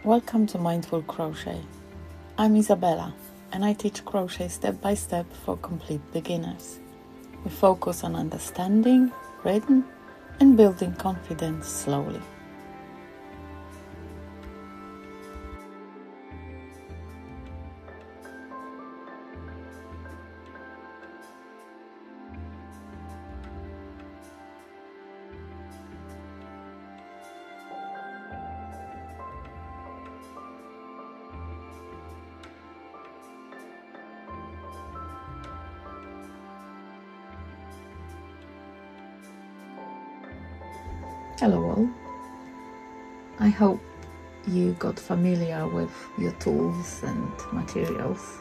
Welcome to Mindful Crochet. I'm Isabella and I teach crochet step by step for complete beginners. We focus on understanding, rhythm, and building confidence slowly. Hello all. I hope you got familiar with your tools and materials.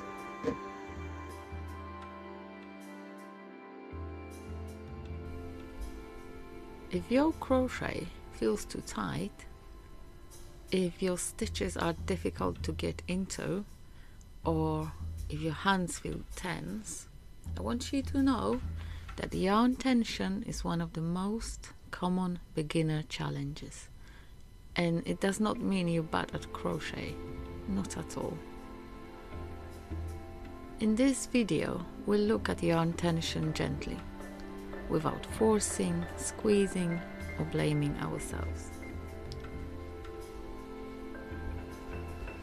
If your crochet feels too tight, if your stitches are difficult to get into, or if your hands feel tense, I want you to know that yarn tension is one of the most common beginner challenges, and it does not mean you're bad at crochet, not at all. In this video, we'll look at yarn tension gently, without forcing, squeezing, or blaming ourselves.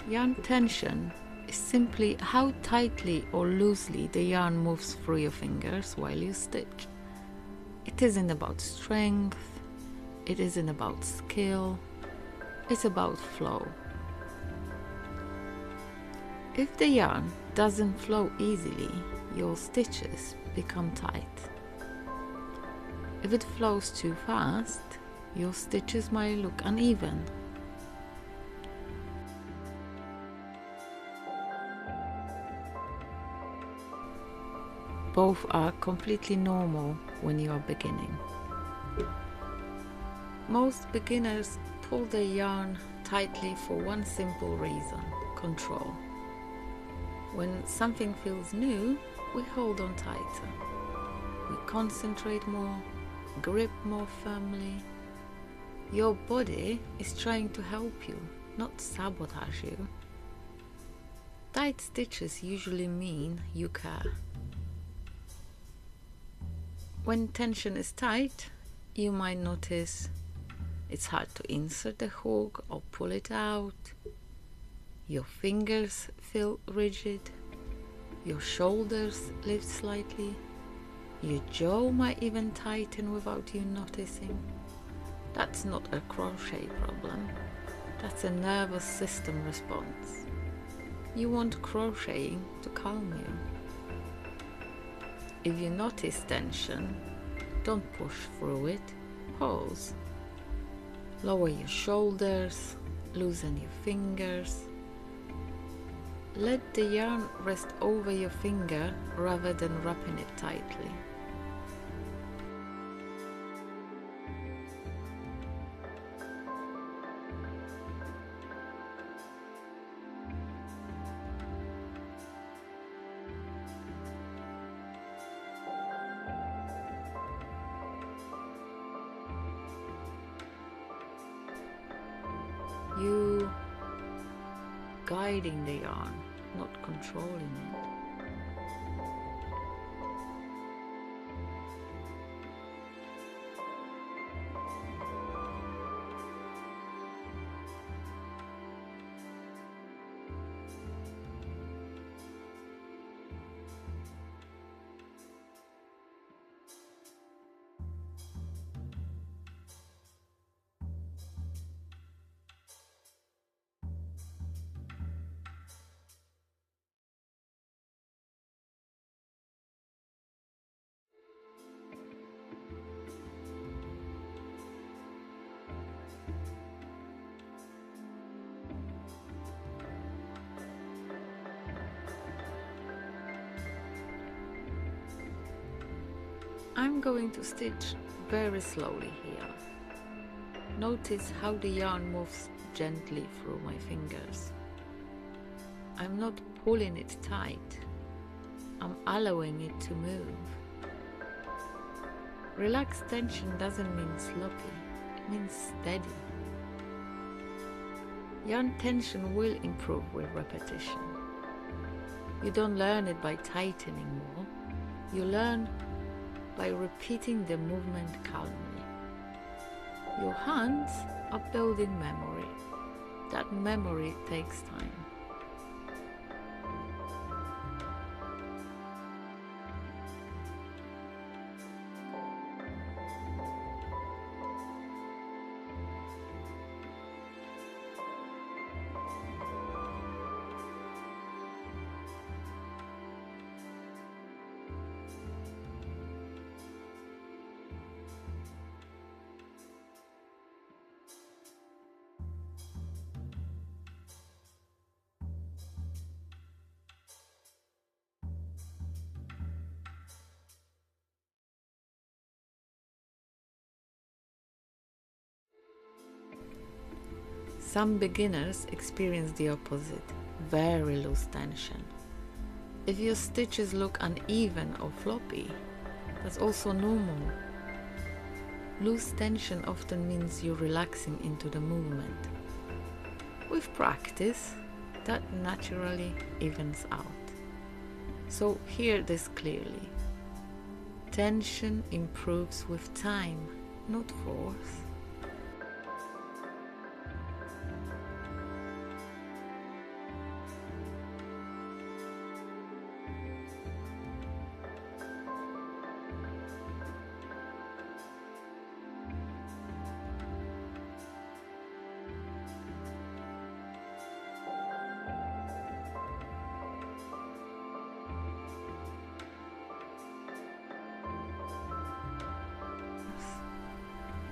Yarn tension is simply how tightly or loosely the yarn moves through your fingers while you stitch. It isn't about strength, it isn't about skill, it's about flow. If the yarn doesn't flow easily, your stitches become tight. If it flows too fast, your stitches might look uneven. Both are completely normal when you are beginning. Most beginners pull their yarn tightly for one simple reason: control. When something feels new, we hold on tighter. We concentrate more, grip more firmly. Your body is trying to help you, not sabotage you. Tight stitches usually mean you care. When tension is tight, you might notice it's hard to insert the hook or pull it out. Your fingers feel rigid. Your shoulders lift slightly. Your jaw might even tighten without you noticing. That's not a crochet problem. That's a nervous system response. You want crocheting to calm you. If you notice tension, don't push through it. Pause. Lower your shoulders, loosen your fingers. Let the yarn rest over your finger rather than wrapping it tightly. You guiding the yarn, not controlling it. I'm going to stitch very slowly here. Notice how the yarn moves gently through my fingers. I'm not pulling it tight. I'm allowing it to move. Relaxed tension doesn't mean sloppy, it means steady. Yarn tension will improve with repetition. You don't learn it by tightening more, you learn by repeating the movement calmly. Your hands are building memory. That memory takes time. Some beginners experience the opposite, very loose tension. If your stitches look uneven or floppy, that's also normal. Loose tension often means you're relaxing into the movement. With practice, that naturally evens out. So hear this clearly. Tension improves with time, not force.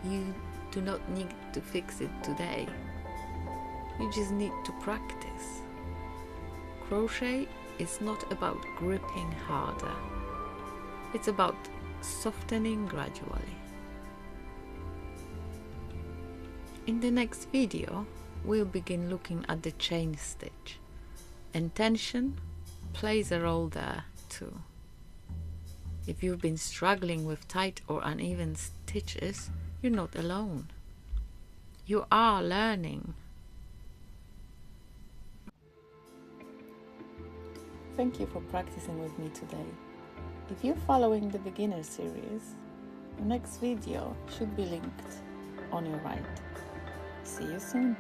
You do not need to fix it today. You just need to practice. Crochet is not about gripping harder. It's about softening gradually. In the next video, we'll begin looking at the chain stitch, and tension plays a role there too. If you've been struggling with tight or uneven stitches, you're not alone. You are learning. Thank you for practicing with me today. If you're following the beginner series, the next video should be linked on your right. See you soon.